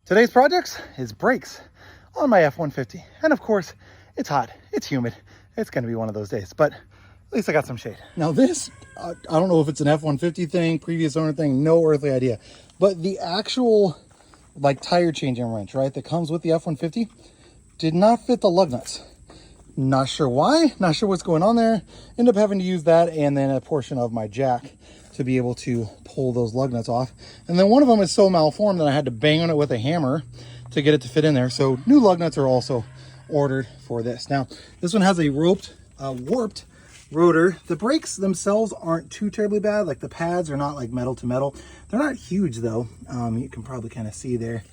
Today's project is brakes on my F-150. And of course, it's hot, it's humid. It's gonna be one of those days, but at least I got some shade. Now this, I don't know if it's an F-150 thing, previous owner thing, no earthly idea. But the actual like tire changing wrench, right, that comes with the F-150 did not fit the lug nuts. Not sure why, not sure what's going on there. End up having to use that and then a portion of my jack to be able to pull those lug nuts off. And then one of them is so malformed that I had to bang on it with a hammer to get it to fit in there. So new lug nuts are also ordered for this. Now, this one has a warped rotor. The brakes themselves aren't too terribly bad. Like the pads are not like metal to metal. They're not huge though. You can probably kind of see there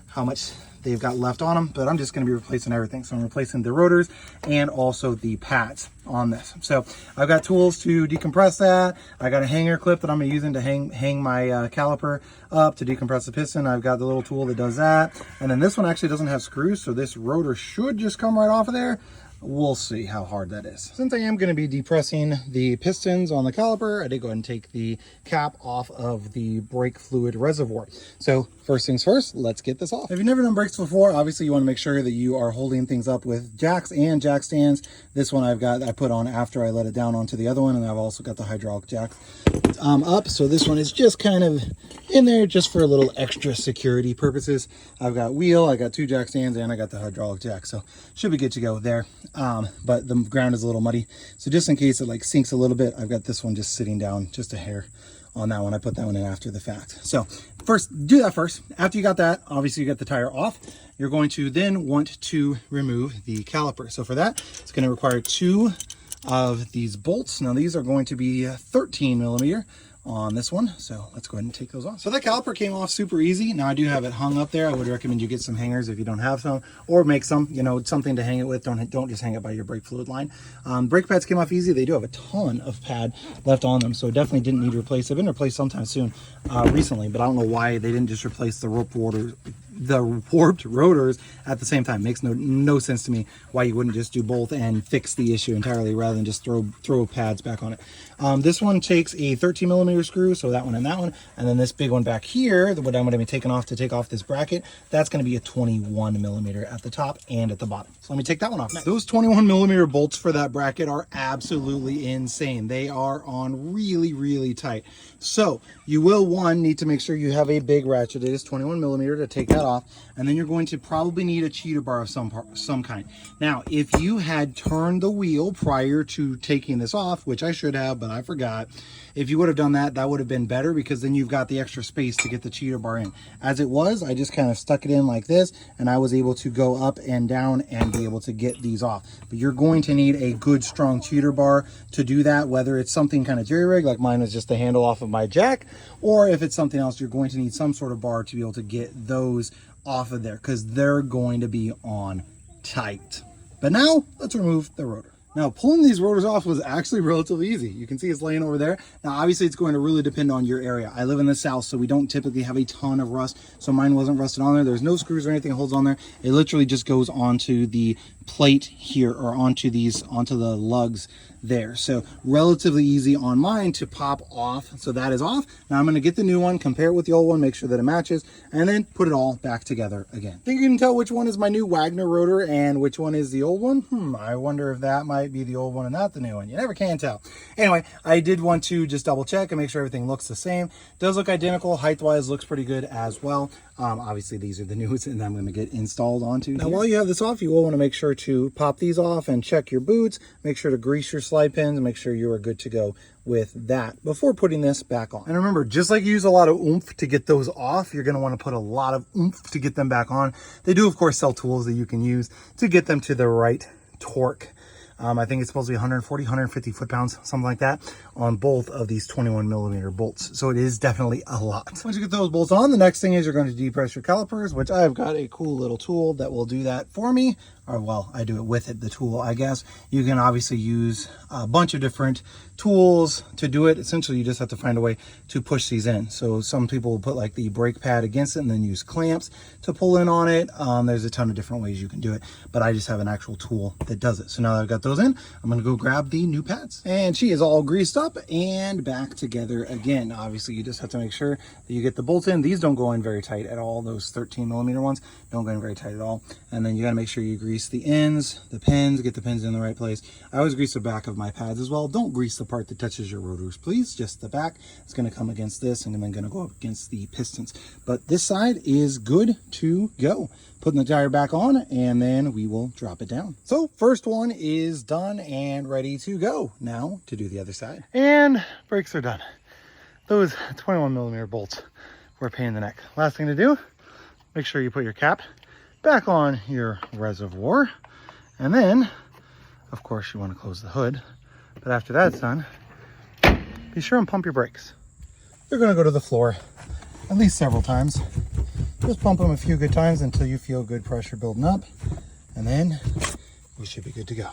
how much they've got left on them, but I'm just going to be replacing everything. So I'm replacing the rotors and also the pads on this. So I've got tools to decompress that. I got a hanger clip that I'm using to hang my caliper up to decompress the piston. I've got the little tool that does that. And then this one actually doesn't have screws, so this rotor should just come right off of there. We'll see how hard that is. Since I am going to be depressing the pistons on the caliper, I did go ahead and take the cap off of the brake fluid reservoir. So first things first, let's get this off. If you've never done brakes before, obviously you want to make sure that you are holding things up with jacks and jack stands. This one I put on after I let it down onto the other one, and I've also got the hydraulic jack up. So this one is just kind of in there just for a little extra security purposes. I've got wheel, I got two jack stands, and I got the hydraulic jack. So should be good to go there. But the ground is a little muddy. So just in case it like sinks a little bit, I've got this one just sitting down just a hair on that one. I put that one in after the fact. So first, do that first. After you got that, obviously you got the tire off. You're going to then want to remove the caliper. So for that, it's going to require 2 of these bolts. Now these are going to be 13 millimeter on this one, so let's go ahead and take those off. So that caliper came off super easy. Now I do have it hung up there. I would recommend you get some hangers if you don't have some, or make some, you know, something to hang it with. Don't just hang it by your brake fluid line. Brake pads came off easy. They do have a ton of pad left on them, so definitely didn't need to replace. They've been replaced sometime soon recently, but I don't know why they didn't just replace the warped rotors at the same time. Makes no sense to me why you wouldn't just do both and fix the issue entirely rather than just throw pads back on it. This one takes a 13 millimeter screw, so that one and that one, and then this big one back here, what I'm going to be taking off to take off this bracket, that's going to be a 21 millimeter at the top and at the bottom. So let me take that one off. Now, those 21 millimeter bolts for that bracket are absolutely insane. They are on really tight. So you will need to make sure you have a big ratchet. It is 21 millimeter to take that off, and then you're going to probably need a cheater bar of some kind. Now, if you had turned the wheel prior to taking this off, which I should have, but I forgot, if you would have done that, that would have been better, because then you've got the extra space to get the cheater bar in. As it was, I just kind of stuck it in like this, and I was able to go up and down and be able to get these off. But you're going to need a good strong cheater bar to do that, whether it's something kind of jerry-rig, like mine was just the handle off of my jack, or if it's something else, you're going to need some sort of bar to be able to get those off of there, because they're going to be on tight. But now let's remove the rotor. Now, pulling these rotors off was actually relatively easy. You can see it's laying over there. Now, obviously, it's going to really depend on your area. I live in the south, so we don't typically have a ton of rust, so mine wasn't rusted on there. There's no screws or anything that holds on there. It literally just goes onto the plate here, or onto the lugs there. So relatively easy on mine to pop off. So that is off. Now I'm going to get the new one, compare it with the old one, make sure that it matches, and then put it all back together again. I think you can tell which one is my new Wagner rotor and which one is the old one. I wonder if that might be the old one and not the new one. You never can tell. Anyway, I did want to just double check and make sure everything looks the same. Does look identical. Height wise looks pretty good as well. Obviously these are the newest, and I'm going to get installed onto. Now while you have this off, you will want to make sure to pop these off and check your boots. Make sure to grease your slide pins and make sure you are good to go with that before putting this back on. And remember, just like you use a lot of oomph to get those off, you're going to want to put a lot of oomph to get them back on. They do of course sell tools that you can use to get them to the right torque. I think it's supposed to be 140, 150 foot-pounds, something like that, on both of these 21 millimeter bolts. So it is definitely a lot. Once you get those bolts on, the next thing is you're going to depress your calipers, which I've got a cool little tool that will do that for me. Or well, I do it with it, the tool, I guess. You can obviously use a bunch of different tools to do it. Essentially, you just have to find a way to push these in. So some people will put like the brake pad against it and then use clamps to pull in on it. There's a ton of different ways you can do it, but I just have an actual tool that does it. So now that I've got those those in, I'm gonna go grab the new pads. And she is all greased up and back together again. Obviously, you just have to make sure that you get the bolts in. These don't go in very tight at all. Those 13 millimeter ones don't go in very tight at all. And then you gotta make sure you grease the ends, the pins, get the pins in the right place. I always grease the back of my pads as well. Don't grease the part that touches your rotors, please. Just the back. It's gonna come against this and then gonna go up against the pistons. But this side is good to go. Putting the tire back on, and then we will drop it down. So first one is done and ready to go. Now to do the other side. And brakes are done. Those 21 millimeter bolts were a pain in the neck. Last thing to do, make sure you put your cap back on your reservoir. And then, of course, you want to close the hood. But after that's done, be sure and pump your brakes. You're going to go to the floor at least several times. Just pump them a few good times until you feel good pressure building up, and then we should be good to go.